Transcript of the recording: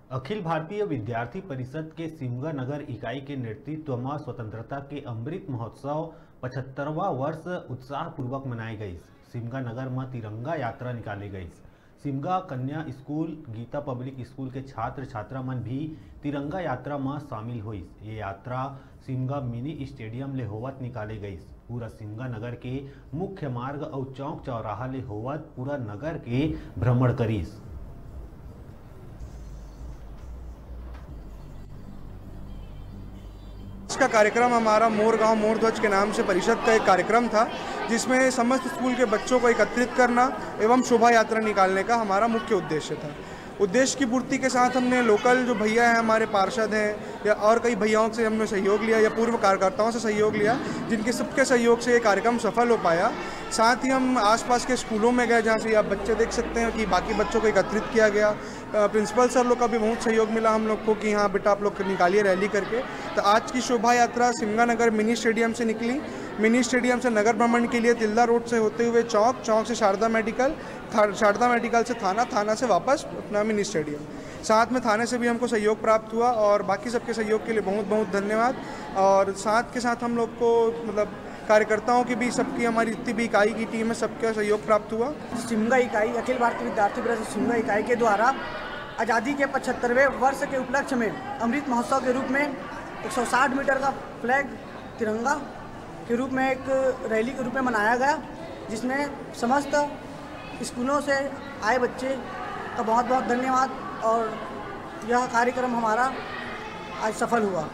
अखिल भारतीय विद्यार्थी परिषद के सिमगा नगर इकाई के नेतृत्व में स्वतंत्रता के अमृत महोत्सव 75वां वर्ष उत्साहपूर्वक मनाई गई। सिमगा नगर में तिरंगा यात्रा निकाली गई। सिमगा कन्या स्कूल, गीता पब्लिक स्कूल के छात्र छात्रा मन भी तिरंगा यात्रा में शामिल हुई। ये यात्रा सिमगा मिनी स्टेडियम ले होवत निकाले गई। पूरा सिमगा नगर के मुख्य मार्ग और चौक चौराहा ले होवत पूरा नगर के भ्रमण करीस। इसका कार्यक्रम हमारा मोर गांव मोर ध्वज के नाम से परिषद का एक कार्यक्रम था, जिसमें समस्त स्कूल के बच्चों को एकत्रित करना एवं शोभा यात्रा निकालने का हमारा मुख्य उद्देश्य था। उद्देश्य की पूर्ति के साथ हमने लोकल जो भैया हैं, हमारे पार्षद हैं या और कई भैयाओं से हमने सहयोग लिया या पूर्व कार्यकर्ताओं से सहयोग लिया, जिनके सबके सहयोग से ये कार्यक्रम सफल हो पाया। साथ ही हम आसपास के स्कूलों में गए, जहाँ से आप बच्चे देख सकते हैं कि बाकी बच्चों को एकत्रित किया गया। प्रिंसिपल सर लोग का भी बहुत सहयोग मिला हम लोग को कि हाँ बेटा आप लोग निकालिए रैली करके। तो आज की शोभा यात्रा सिमगा नगर मिनी स्टेडियम से निकली। मिनी स्टेडियम से नगर भ्रमण के लिए तिल्दा रोड से होते हुए चौक, चौक से शारदा मेडिकल, शारदा मेडिकल से थाना, थाना से वापस अपना मिनी स्टेडियम। साथ में थाने से भी हमको सहयोग प्राप्त हुआ और बाकी सबके सहयोग के लिए बहुत बहुत धन्यवाद। और साथ के साथ हम लोग को मतलब कार्यकर्ताओं की भी, सबकी हमारी जितनी भी इकाई की टीम है, सबका सहयोग प्राप्त हुआ। सिमगा इकाई, अखिल भारतीय विद्यार्थी परिषद सिमगा इकाई के द्वारा आज़ादी के 75वें वर्ष के उपलक्ष्य में अमृत महोत्सव के रूप में 160 मीटर का फ्लैग तिरंगा के रूप में एक रैली के रूप में मनाया गया, जिसमें समस्त स्कूलों से आए बच्चे का बहुत बहुत धन्यवाद। और यह कार्यक्रम हमारा आज सफल हुआ।